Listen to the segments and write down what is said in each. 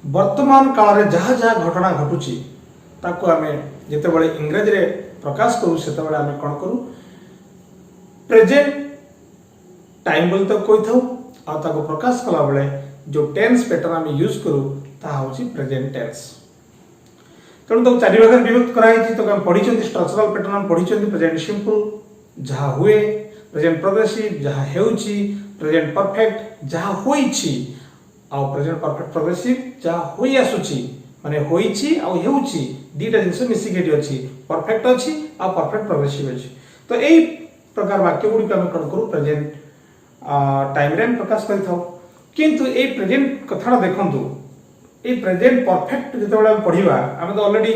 वर्तमान काल रे जहाँ जहाँ घटना घटुची ताको आमे जेतेबेले इंग्रजी रे प्रकाश करू सेतेबेले आमे कोन करू प्रेजेंट टाइम बोल तो कोई थाउ आ ताको प्रकाश कला बेले जो टेंस पैटर्न आमे यूज करू ता होची प्रेजेंट टेंस। तेणु तो चारि भाग विभक्त कराई तो हम पढ़ी स्ट्रक्चरल पैटर्न हम पढ़ी प्रेजेंट सिंपल जहाँ हुए, प्रेजेंट प्रोग्रेसिव जहाँ हेउची, प्रेजेंट परफेक्ट जहाँ होईची आ प्रेजेंट परफेक्ट प्रोग्रेसिव जहाँ होई आसुची माने होईची आ हेउची दीटा जिंस मिसिकेटी अछि परफेक्ट अछि आ परफेक्ट प्रोग्रेसिव अछि। तो एई प्रकार वाक्य गुडी हम कोन करू प्रेजेंट टाइम रे प्रकाश करि थाउ। किंतु ए प्रेजेंट कथाटा देखंतु ए प्रेजेंट परफेक्ट जेतेबेले हम पढिबा हम तो ऑलरेडी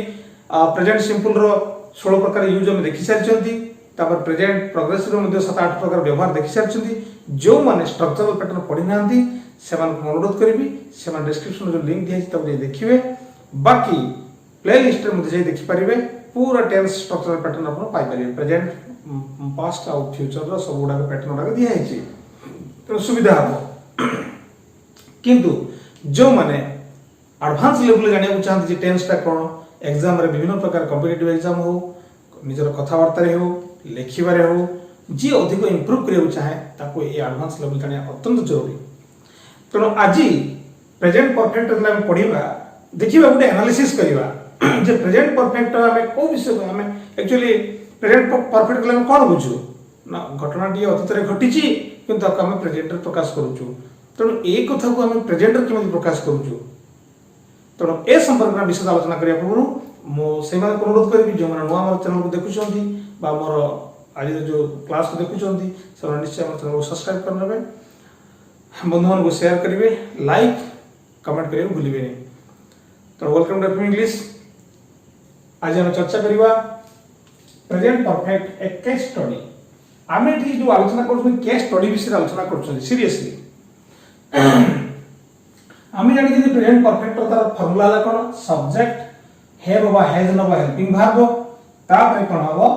प्रेजेंट सिंपल रो 16 प्रकार यूज हम देखि सारछंती तापर प्रेजेंट प्रोग्रेसिव रो मध्ये 7-8 प्रकार व्यवहार देखि सारछंती। जो माने स्ट्रक्चरल पैटर्न पढि नांती सेमान को अनुरोध करबी सेमान डिस्क्रिप्शन जो लिंक दिया तब देखिबे बाकी प्लेलिस्ट रे मध्ये देखि परिबे पूरा टेंस स्ट्रक्चरल पैटर्न अपन पाई परिबे प्रेजेंट पास्ट आ फ्यूचर रो सब गुडा पैटर्न गुडा दिया हिची तो सुविधा हो। किंतु जो माने एडवांस लेवल जानिया चाहते टेंस टा कोन एग्जाम रे विभिन्न प्रकार कॉम्पिटिटिव एग्जाम हो निजर कथावार्ता रे हो लेखिबारे हो जी अधिक इंप्रूव करिया चाहे ताको ए एडवांस लेवल जानिया अत्यंत जरूरी। तेणु आज प्रेजेंट परफेक्ट हम पढ़ा देखिए गोटे एनालिसिस करवा जे प्रेजेंट परफेक्ट आम कौ विषय आम एक्चुअली प्रेजेंट परफेक्ट आम कौन बुझू ना घटनाटी अतीत घटी किंतु आम प्रेजेंट प्रकाश करुचु। तेणु ए कथा को आम प्रेजेंट केमी प्रकाश करुचु तेणु ए संपर्क में विशद आलोचना करने पूर्व मुझे अनुरोध करी जो मैंने नुआ चैनल को देखुं मोर आज जो क्लास को देखुं से निश्चय चैनल को सब्सक्राइब करने बंधु मान को शेयर करेंगे लाइक कमेंट करेंगे भूलिए नहीं। तो वेलकम टू एफएम इंग्लिश। आज हम चर्चा करवा प्रेजेंट परफेक्ट ए केस स्टडी। आम ये जो आलोचना कर केस स्टडी विषय आलोचना कर सीरियसली आम जानी प्रेजेंट परफेक्ट तार फॉर्मूला है कौन सब्जेक्ट हैव बा हैज नबा हेल्पिंग वर्ब तापर कौन हबो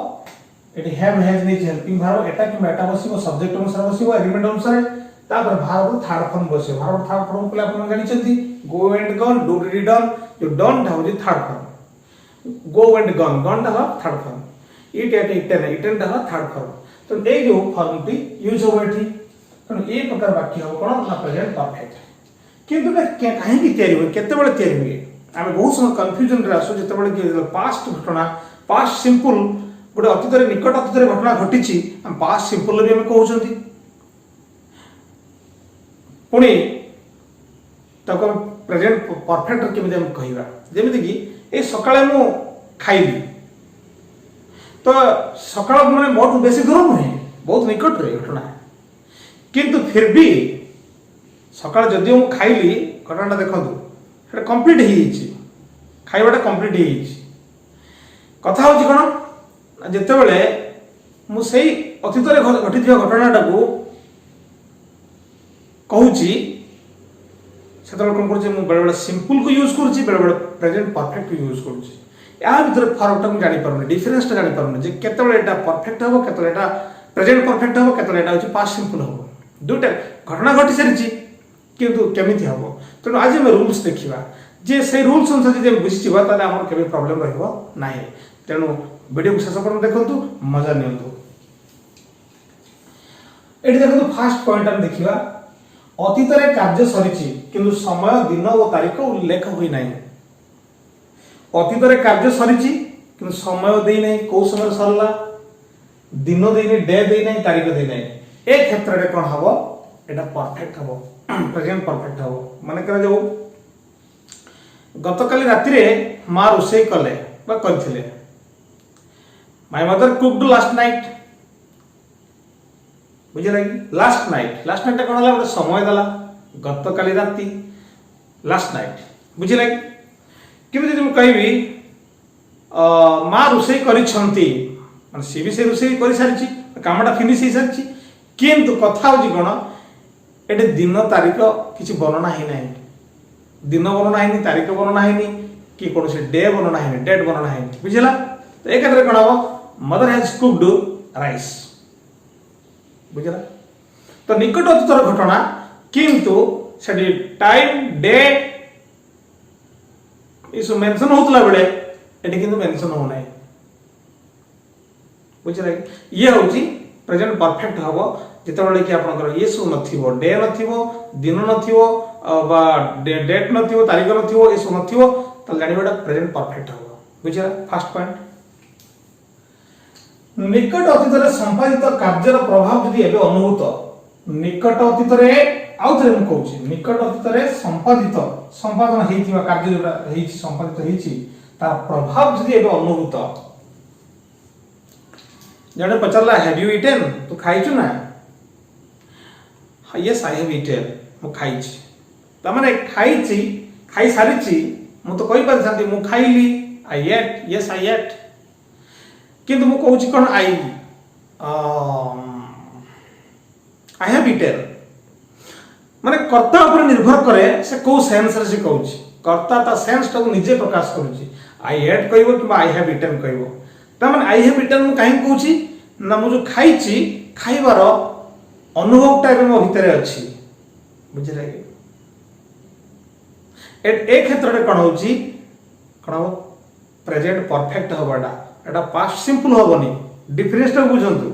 एटी हैव हैज नहीं हेल्पिंग वर्ब एटा कि एटा बसिबो सब्जेक्ट अनुसार बसिबो एलिमेंट अनुसार तापर वर्ब थर्ड फॉर्म बसिबो वर्ब थर्ड फॉर्म को आपण जानि छथि go and gone do did done जो डन था third form go and gone gone था third form eat ate eaten eaten था थर्ड फॉर्म। तो ए जो फॉर्म टी यूज हो एठी तो ए प्रकार वाक्य हो कोन ना प्रेजेंट परफेक्ट किंतु कहीं तैयारी हुए केते बळे तैयारी हुए आम बहुत समय कन्फ्यूजन रे आसो जेते बळे कि पास्ट घटना पास्ट सिंपल गोटे अतीत निकट अतीत घटना घटी हम पास्ट सिंपल भी आम कहउछंती पुणी ताको प्रेजेंट परफेक्ट केमिति हम कहिबा जेमिति कि ए सकाळे मु खाइली तो सकाळ माने बहुत बेसी दूर नुहे बहुत निकट रे घटना किंतु फिर भी सकाळ जदि मु खाइली घटना देखंतु सेटा कंप्लीट हे हिची खाइबाटा कंप्लीट हे हिची कथा होची कोन जेते बेले मु सेही अतीत रे घटिथिबा घटनाटा को कहूची सेतबेले कोन करछि मु बेले बेले सिंपल को यूज करछि बेले बेले प्रेजेंट परफेक्ट को यूज करछि या भीतर फरकटा मु जानि पारुनी डिफरेंस टा जानि पारुनी जे केतेबेले एटा परफेक्ट हबो केतेबेले एटा प्रेजेंट परफेक्ट हबो केतेबेले एटा होछि पास्ट सिंपल हबो दुटा घटना घटी सारिछि किंतु केमिति हबो। तेणु आज हम रूल्स देखिबा जे से रूल्स अनुसार जे बुझिबा ताले हमर केबे प्रॉब्लम रहबो नाही। तेणु वीडियो को शेष पर्यंत देखंतु मजा नियंतु। एठी देखंतु फर्स्ट पॉइंट हम देखिबा अतीत रे कार्य सरिछि किंतु समय दिन और तारीख उल्लेख होई नाही। अतीत रे कार्य सरिछि किंतु समय देई नाही को समय सरला दिन देई नाही डे देई नाही तारीख देई नाही ए क्षेत्र रे कोन हबो एटा परफेक्ट हबो प्रेजेंट परफेक्ट हबो। माने करा जो गतकाली राति रे मां रोसई कले बा करथिले my mother cooked last night बुझे लगी लास्ट नाइट कोन हला गोटे समय दला गतकाली राति लास्ट नाइट बुझे लगी केमिति हम कहबी मां रोसई करिसंती माने सी भी से रोसई करि सारिछि कामटा फिनिश हे सारिछि किंतु कथा होजी कोन एटे दिन तारीख किसी वर्णना ही नहीं दिन वर्णना है तारीख वर्णना है कि कौन से डे वर्णना है डेट वर्णना है बुझला। तो एक कौन हम मदर हैज कुक्ड राइस बुझला। तो निकट अतीतर घटना किंतु से टाइम डे ये सब मेंशन होतला बेले एटी किंतु मेंशन हो नाही बुझिला ये होची प्रेजेंट परफेक्ट हबो जेतेबेले कि आपनकर ये सब नथिबो डे नथिबो दिन नथिबो बा डेट नथिबो तारीख नथिबो ये सब नथिबो त जानिबेटा प्रेजेंट परफेक्ट हबो बुझिला फर्स्ट पॉइंट निकट अतीत रे संपादित कार्यर प्रभाव जदि एबे अनुभूत निकट अतीत रे आउ थरे हम कहूची निकट अतीत रे संपादन हेइथिबा कार्य जोटा हेइछि संपादित हेइछि तार प्रभाव जदि एबे अनुभूत जने पचरला हैव यू ईटेन तू खाइछु ना यस आई हैव ईटेन मु खाइछि त माने खाइछि खाइ सारिछि मु तो कहि परथांती मु खाइली आई एट यस आई एट किंतु मु कहूछि कोन आई हैव ईटेन माने कर्ता ऊपर निर्भर करे से को सेंस रे से कहूछि कर्ता ता सेंस टा निजे प्रकाश करूछि आई एट कहबो कि आई हैव ईटेन कहबो त माने आई हैव ईटेन मु काहे कहूछि ना मु जो खाइछि खाइबार अनुभव टा मो भितरे अछि बुझिला कि ए क्षेत्र रे कोन होछि कोन हो प्रेजेंट परफेक्ट होबाडा एटा पास्ट सिंपल होबनी डिफरेंस टा बुझंतु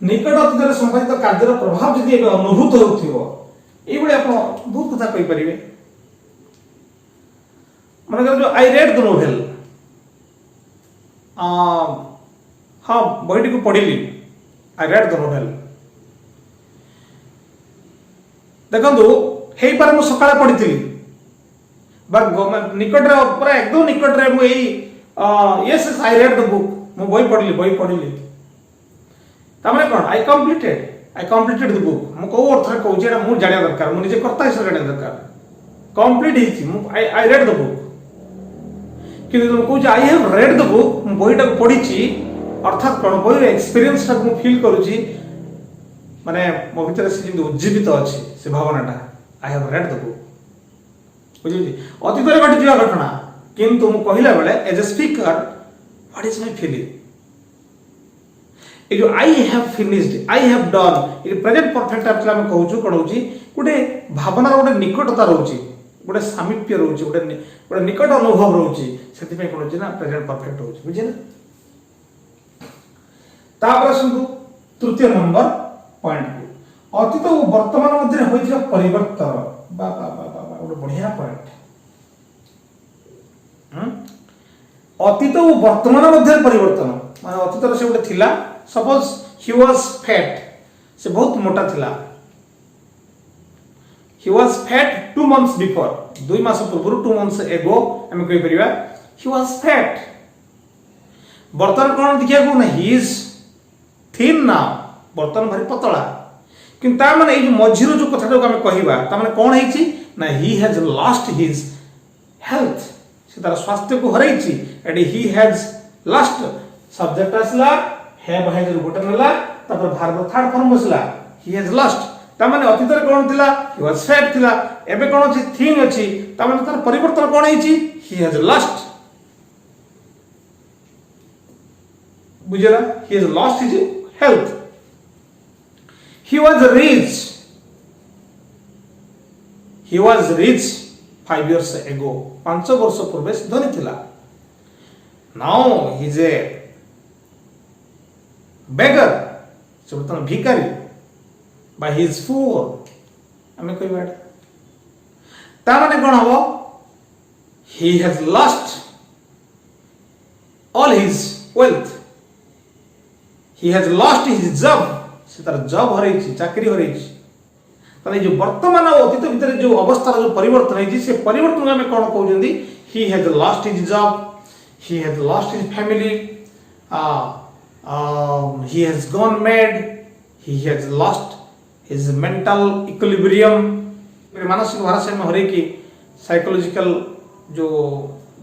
निकट अतीत रे संपादित कार्यर प्रभाव जदि एबे अनुभूत होथिबो एई बळे आपण बहुत कथा कहि परिबे माने जो आई रेड द नोवेल हाँ बहीटी को पढ़िली आई रेड द नोवेल देखंतु हेई पारे मु सकाळे पढिथिली बा निकट रे पूरा एकदम निकट रे मु एई yes I read the book मु बही पढ़िली तामने कोन आई कंप्लीटेड द बुक मु को अर्थ रे कहूची एटा मु जानिया दरकार मु निजे करता हिसाब जानिया दरकार कंप्लीट हिची मु आई रेड द बुक कि तुम कहूची I have read the book मु बहीटा को पढिची अर्थात कोन बही एक्सपीरियंस टा मु फील करूची माने मो भीतर से जिंदु उज्जीवित अछि से भावनाटा I have read the book बुझिली अतीत रे घटी जिवा घटना किंतु मु कहिला बेले as a speaker what is my feeling ए जो I have finished I have done ए प्रेजेंट परफेक्ट आपला हम कहूछु कोन होची गुटे भावना गुटे निकटता रहउची गुटे सामीप्य रहउची गुटे निकट अनुभव रहउची सेति पे कोन होची ना प्रेजेंट परफेक्ट होची बुझिले तापर संतु तृतीय नंबर पॉइंट अतीत और वर्तमान मध्य होइथिबा परिवर्तन बा गुटे बढ़िया पॉइंट अतीत और वर्तमान मध्य परिवर्तन माने अतीत रे से गुटे थिला सपोज ही वाज फैट से बहुत मोटा थिला he was fat 2 months before 2 मास पूर्व 2 months ago हम कहि परिबा he was fat बर्तन कोन देखिया को ना he is thin now बर्तन भारी पतला किंतु ता माने ए जो मझिरो जो कथाटा हम कहिबा ता माने कोन हेछि ना he has lost his health से तार स्वास्थ्य को हरैछि एडी he has lost सब्जेक्ट असला have has गुटे नला तापर भार्ब थर्ड फॉर्म बसला he has lost ता माने अतीत रे कोन थिला he was fat थिला एबे कोन अछि thin अछि ता माने तार परिवर्तन कोन हेछि he has lost बुझला he has lost his health he was rich 5 years ago 5 वर्ष पूर्व से धनी थिला now he is a beggar से बतन भिखारी by his poor हमें कोई बात ता माने कोन हबो he has lost all his wealth he has lost his job से तार जॉब हरैछि चाकरी हरैछि तने जो वर्तमान और अतीत भीतर जो अवस्था जो परिवर्तन है से परिवर्तन में कोन कहउजंदी he has lost his job he has lost his family he has gone mad he has lost his mental equilibrium मानसिक भारसाम्य हरे की साइकोलॉजिकल जो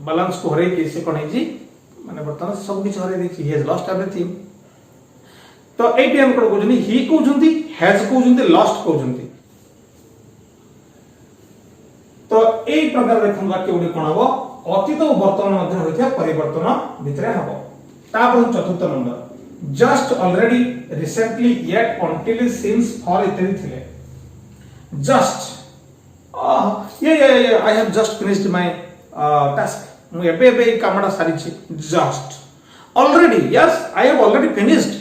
बैलेंस को हरे की से कोन है जी माने वर्तमान सब कुछ हरे दी he has lost everything तो एटी हम कोन कहउजंदी he कहउजंदी has कहउजंदी lost कहउजंदी तो एई प्रकार देखन वाक्य उडी कोन हबो अतीत और वर्तमान मध्य होइथा परिवर्तन भितरे हबो तापर चतुर्थ number just already recently yet until since for इत्यादि थिले just ये I have just finished my task मु एबे कामटा सारी छी just already yes I have already finished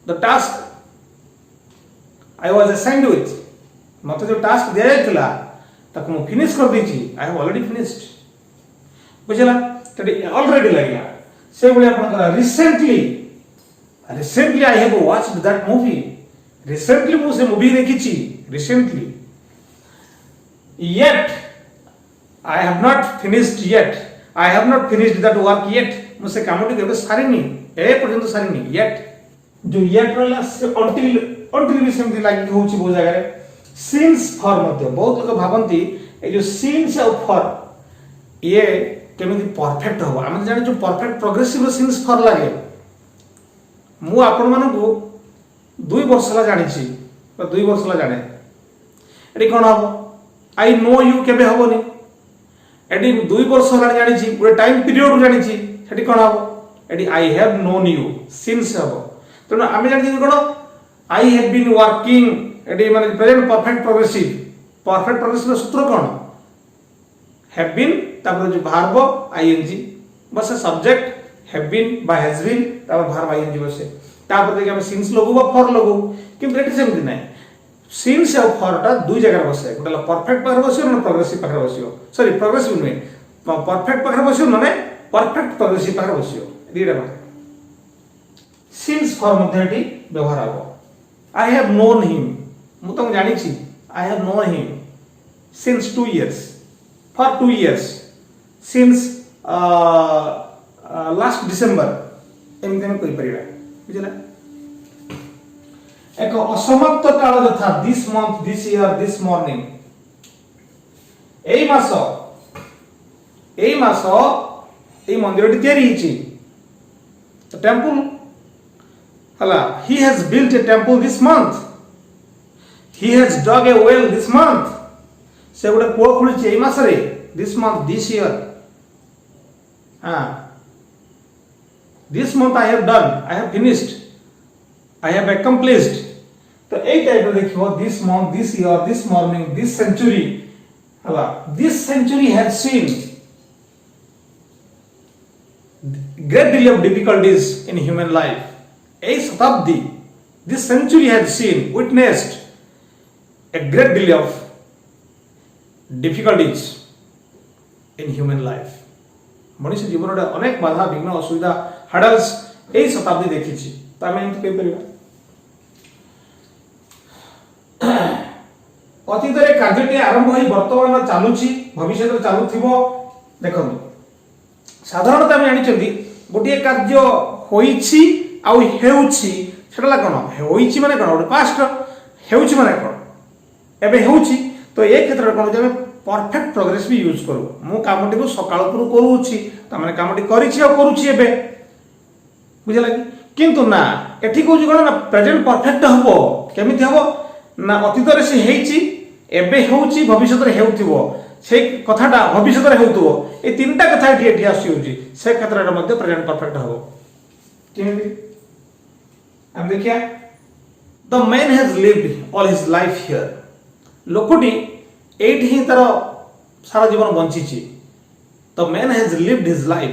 the task I was assigned with मते जो टास्क दिया जायतिला ताको मु फिनिश कर देछि आई हैव ऑलरेडी फिनिश्ड बुझला तडी ऑलरेडी लागला से बोले अपन recently I have watched that movie recently मु से मूवी देखिछि recently yet I have not finished yet I have not finished that work yet मु से कामटी केबे सारिनी ए पर्यंत सारिनी yet जो yet रहला से until भी सेमती लागि होछि बो जगह रे since for मध्य बहुत लोग भाबंती ए जो since और for ये केमिति परफेक्ट हो हम जाने जो परफेक्ट प्रोग्रेसिव रो since for लागे मु आपण मानको 2 वर्ष ला जानि छी 2 वर्ष ला जाने एडी कोन हबो आई नो यू केबे हबोनी एडी 2 वर्ष ला जानि छी पूरे टाइम पीरियड जानि छी सेठी कोन हबो एडी I have known you since हबो तो आमे जानि छी कोन आई हैव बीन वर्किंग एडी माने प्रेजेंट परफेक्ट प्रोग्रेसिव सूत्र कोन हैव बीन तापर जो वर्ब आईएनजी बस सब्जेक्ट हैव बीन बा हैज बीन तापर वर्ब आईएनजी बसे तापर देखि हम सिंस लोगो बा फॉर लोगो किंतु एटी सेमति नै सिंस और फॉर टा दुई जगह बसे गोटला परफेक्ट पाखर बसियो न प्रोग्रेसिव पाखर बसियो सॉरी प्रोग्रेसिव नै परफेक्ट पाखर बसियो न परफेक्ट प्रोग्रेसिव पाखर बसियो दीटा बा सिंस फॉर मध्ये एटी व्यवहार हबो आई हैव नोन हिम मु त जानि छी I have known him since 2 years for 2 years since last December एमते हम कहि परिबा बुझला एक असमाप्त काल यथा this month this year this morning एई मास एई मंदिरटी तयारी हिची द टेंपल हला he has built a temple this month he has dug a well this month से गोटे कुओ खुलिछि एई मास रे दिस मंथ दिस ईयर हां this month I have done I have finished I have accomplished तो एक टाइप रो देखियो this month this year this morning this century हला this century has seen great deal of difficulties in human life a shatabdi this century has seen witnessed a great deal of difficulties in human life मनुष्य जीवन रे अनेक बाधा विघ्न असुविधा hurdles ए शताब्दी देखिछि त हम एंत कहि परिबा अतीत रे कार्यटी आरंभ होई वर्तमान चालुछि भविष्य रे चालुथिबो देखंतु साधारणतः हम जानिछंती गोटे कार्य होईछि आ हेउछि सेटला कोन होईछि माने कोन पास्ट हेउछि माने कोन एबे हेउछि तो ए क्षेत्र कोन जे परफेक्ट प्रोग्रेस भी यूज करू मु कामटी को सकाळ पुरु करूछि त माने कामटी करिछि आ करूछि एबे बुझला कि किंतु ना एठी कहू कोन ना प्रेजेंट परफेक्ट हबो केमिति हबो ना अतीत रे से हेइछि एबे हेउछि भविष्य रे हेउथिबो से कथाटा भविष्य रे हेउथबो ए तीनटा कथा एठी आसीउछि से क्षेत्र रे मध्ये प्रेजेंट परफेक्ट हबो केमिति हम देखिया the man has lived all his life here लोकटी एट ही तार सारा जीवन बंचिछि the man has lived his life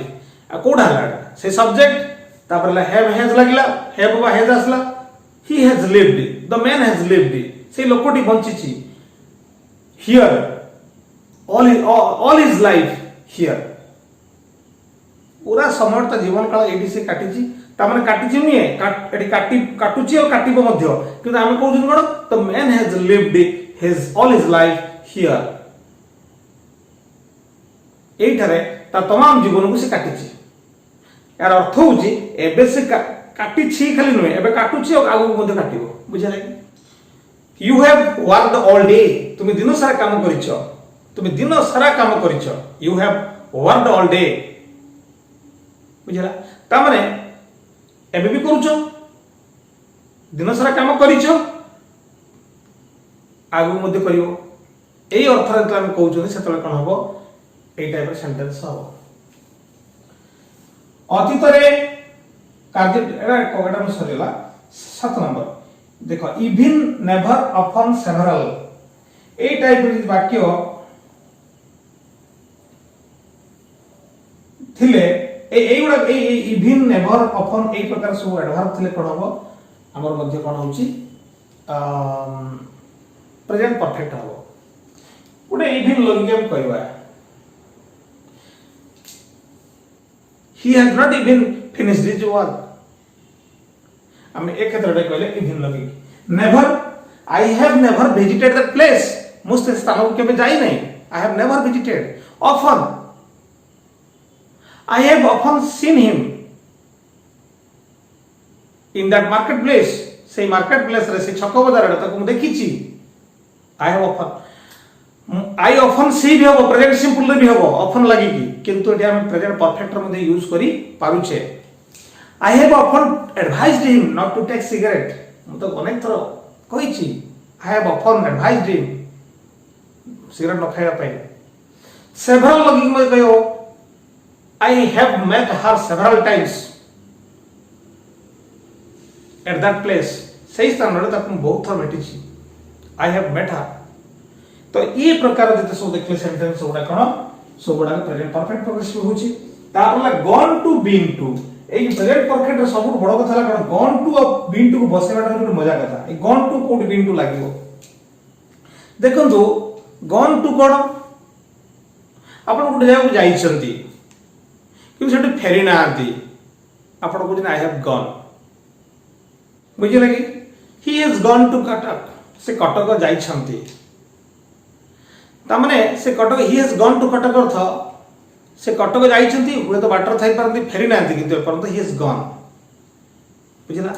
आ कोडा लाडा से सब्जेक्ट तापर हैव हैज लागला हैव बा हैज आसला he has lived the man has lived से लोकटी बंचिछि here all his life here पूरा समर्थ जीवन काल एडी से काटिछि ता माने काटिछि नी एडी काटुछि और काटिबो मध्य किंतु हम कहू कोन the man has lived his all his life here एठारे ता तमाम जीवन को से काटिछि यार अर्थ होछि एबे से काटिछि खाली नुहे एबे काटुछि और आगु मध्य काटिबो बुझले you have worked all day तुम दिन सारा काम करिछो तुम दिन सारा काम करिछो you have worked all day बुझला ता माने एबे भी करूछो दिन सारा काम करिछो आगु मध्य करियो एई अर्थ रे हम कहउछो सेतले कोन हबो एई टाइप रे सेंटेंस हबो अतीत रे कार्य एरा कोगटा में सजेला 7 नंबर देखो इवन नेवर ऑफन सेवरल ए टाइप रे वाक्य थिले एगुड़ा इभिन नेवर ऑफन ए प्रकार सब एडवर्ब थिले कोन हो हमर मध्य कोन होची प्रेजेंट परफेक्ट हो उडे इभिन लॉजिक हम कहबा he has not even finished his work हम एक क्षेत्र कहले even logic never I have never visited that place मुझे स्थान को केबे जाई नहीं I have never visited often I have often seen him in that marketplace से marketplace रे से छक बाजार रे ताको देखि छी I have often I often see भी हो प्रेजेंट सिंपल रे भी हो often लगी की किंतु एटा हम प्रेजेंट परफेक्ट रे मध्ये यूज करी पारु छे I have often advised him not to take cigarette मु तो अनेक थरो कहि छी I have often advised him cigarette न खाया पे several लगी में कहो I have met her several times at that place सही स्थान रे ताको बहुत थर भेटि छी I have met her तो ये प्रकार जते सब देखले सेंटेंस ओडा कोन सबोडा प्रेजेंट परफेक्ट प्रोग्रेसिव होची तापरला गॉन टू बीन टू एई प्रेजेंट परफेक्ट रे सब बड़ कथा ला कोन gone to of been to को बसेबाटा रे मजा कथा ए गॉन टू कोड बीन टू लागिवो देखंतु गॉन टू कोन आपण गुटे जाय जाई छंती कि सेठी फेरी ना आंती आपण को आई हैव गॉन बुझी लगी he has gone to Cuttack से कटक जाई छंती तामने से Cuttack he has gone to Cuttack अर्थ से कटक जाई छंती हुए तो बाटर थाई परंती फेरी ना आंती किंतु परंतु ही हैज गॉन बुझिला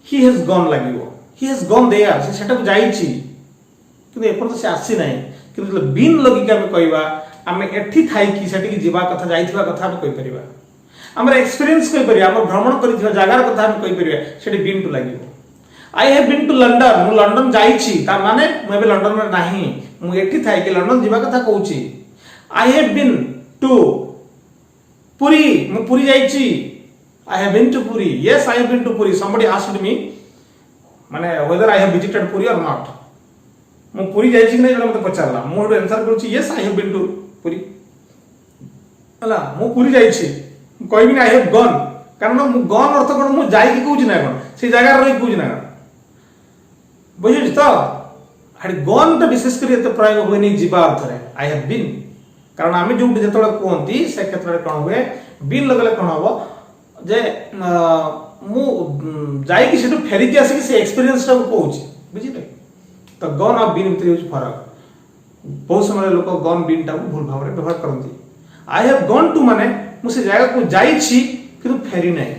ही हैज गॉन लागिवो ही हैज गॉन देयर से सेटा जाई छी किंतु एपर से आसी नाही किंतु बिन लगिका हम कहबा हम एठी थाई की सेठी की जीवा कथा जाईथिबा कथा हम कहि परिबा हमर एक्सपीरियंस कहि परिबा हम भ्रमण करिथिबा जागार कथा हम कहि परिबा सेठी बिन टू लागिवो I have been to London मु लंडन जाई छी ता माने मु एबे लंडन में नाही मु एठी थाई कि लंडन जीवा कथा कहूची I have been to Puri मु पुरी जाई छी I have been to Puri yes I have been to Puri somebody asked me माने whether I have visited Puri or not मु पुरी जाई छी कि नै जने मते पचारला मु हेडो आंसर करूची yes I have been to Puri हला मु पुरी जाई छी कहबी ना आई हैव गॉन कारण मु गॉन अर्थ कोन मु जाई कि कहूची ना कोन से जगह रही कहूची ना बुझिस तो हडी गॉन तो विशेष कर एते प्रयोग होय नै जीवा अर्थ रे आई हैव बीन कारण आमे जो जेतोला कोंती से क्षेत्र रे कोन हुए बीन लगले कोन हबो जे मु जाई कि सेटु फेरी के आसी कि से एक्सपीरियंस टा कहूची बुझिले तो गॉन और बीन भितर होची फरक बहुत समय लोग गॉन बीन टा भूल भाव रे व्यवहार करंती आई हैव गॉन टू माने मु से जगह को जाई छी किंतु फेरी नै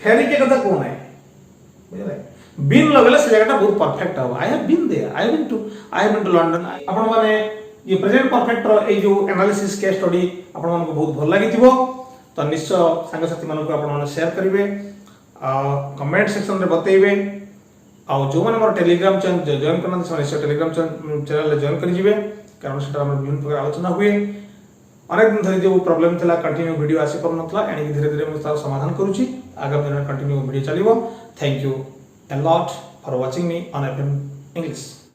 फेरी के कथा कोन है बुझले बीन लगले से जगह बहुत परफेक्ट हो I have been there I have been to London आपण माने ये प्रेजेंट परफेक्ट रो ए जो एनालिसिस केस स्टडी आपण मन को बहुत भल लागिथिबो तो निश्चय संग साथी मन को आपण मन शेयर करिवे कमेंट सेक्शन रे बतैबे आ जो माने मोर टेलीग्राम चैनल जॉइन करना से निश्चय टेलीग्राम चैनल ले जॉइन करि जिवे कारण सेटा हमर विभिन्न प्रकार आलोचना हुए अनेक दिन धरि जो प्रॉब्लम थिला कंटिन्यू वीडियो आसी पर नथला एनी धीरे धीरे मु तार समाधान करूची आगामी दिन कंटिन्यू वीडियो चलिबो thank you a lot for watching me on FM English.